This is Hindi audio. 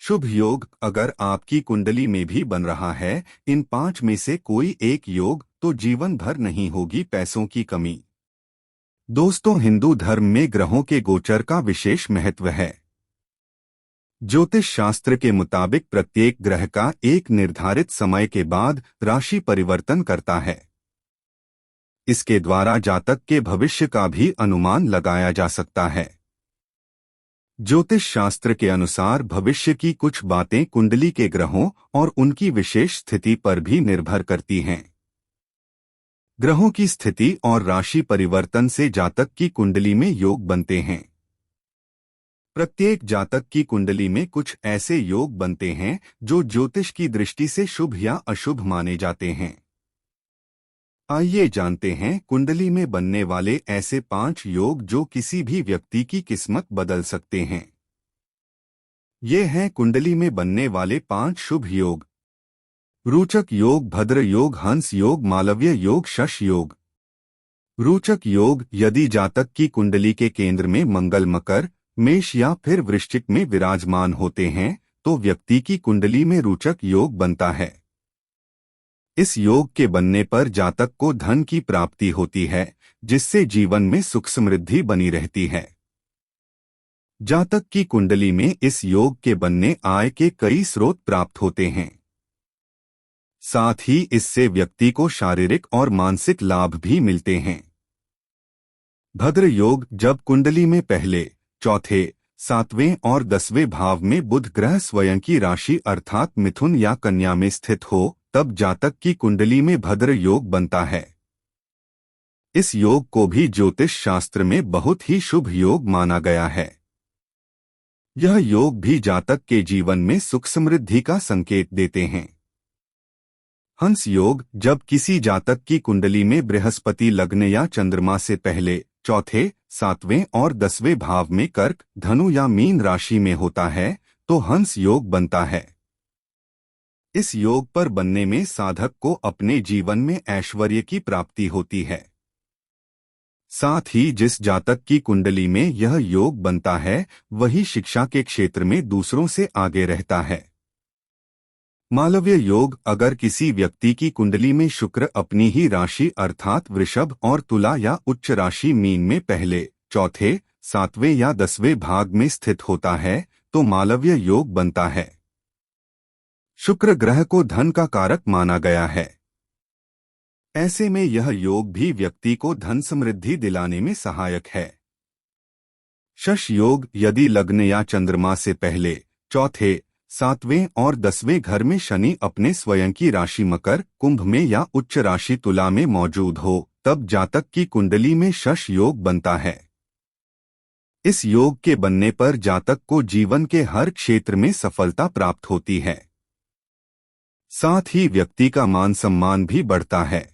शुभ योग अगर आपकी कुंडली में भी बन रहा है, इन 5 में से कोई एक योग, तो जीवन भर नहीं होगी पैसों की कमी। दोस्तों, हिंदू धर्म में ग्रहों के गोचर का विशेष महत्व है। ज्योतिष शास्त्र के मुताबिक प्रत्येक ग्रह का एक निर्धारित समय के बाद राशि परिवर्तन करता है। इसके द्वारा जातक के भविष्य का भी अनुमान लगाया जा सकता है। ज्योतिष शास्त्र के अनुसार भविष्य की कुछ बातें कुंडली के ग्रहों और उनकी विशेष स्थिति पर भी निर्भर करती हैं। ग्रहों की स्थिति और राशि परिवर्तन से जातक की कुंडली में योग बनते हैं। प्रत्येक जातक की कुंडली में कुछ ऐसे योग बनते हैं जो ज्योतिष की दृष्टि से शुभ या अशुभ माने जाते हैं। आइए जानते हैं कुंडली में बनने वाले ऐसे 5 योग जो किसी भी व्यक्ति की किस्मत बदल सकते हैं। ये हैं कुंडली में बनने वाले 5 शुभ योग। रोचक योग, भद्र योग, हंस योग, मालव्य योग, शश योग। रोचक योग यदि जातक की कुंडली के केंद्र में मंगल मकर, मेष या फिर वृश्चिक में विराजमान होते हैं तो व्यक्ति की कुंडली में रोचक योग बनता है। इस योग के बनने पर जातक को धन की प्राप्ति होती है, जिससे जीवन में सुख समृद्धि बनी रहती है। जातक की कुंडली में इस योग के बनने आय के कई स्रोत प्राप्त होते हैं। साथ ही इससे व्यक्ति को शारीरिक और मानसिक लाभ भी मिलते हैं। भद्र योग जब कुंडली में पहले, चौथे, 7वें और 10वें भाव में बुध ग्रह स्वयं की राशि अर्थात मिथुन या कन्या में स्थित हो, तब जातक की कुंडली में भद्र योग बनता है। इस योग को भी ज्योतिष शास्त्र में बहुत ही शुभ योग माना गया है। यह योग भी जातक के जीवन में सुख समृद्धि का संकेत देते हैं। हंस योग जब किसी जातक की कुंडली में बृहस्पति लग्न या चंद्रमा से पहले, चौथे, 7वें और 10वें भाव में कर्क, धनु या मीन राशि में होता है तो हंस योग बनता है। इस योग पर बनने में साधक को अपने जीवन में ऐश्वर्य की प्राप्ति होती है। साथ ही जिस जातक की कुंडली में यह योग बनता है वही शिक्षा के क्षेत्र में दूसरों से आगे रहता है। मालव्य योग अगर किसी व्यक्ति की कुंडली में शुक्र अपनी ही राशि अर्थात वृषभ और तुला या उच्च राशि मीन में पहले, चौथे, 7वें या 10वें भाग में स्थित होता है तो मालव्य योग बनता है। शुक्र ग्रह को धन का कारक माना गया है। ऐसे में यह योग भी व्यक्ति को धन समृद्धि दिलाने में सहायक है। शश योग यदि लग्न या चंद्रमा से पहले, चौथे, 7वें और 10वें घर में शनि अपने स्वयं की राशि मकर, कुंभ में या उच्च राशि तुला में मौजूद हो, तब जातक की कुंडली में शश योग बनता है। इस योग के बनने पर जातक को जीवन के हर क्षेत्र में सफलता प्राप्त होती है। साथ ही व्यक्ति का मान सम्मान भी बढ़ता है।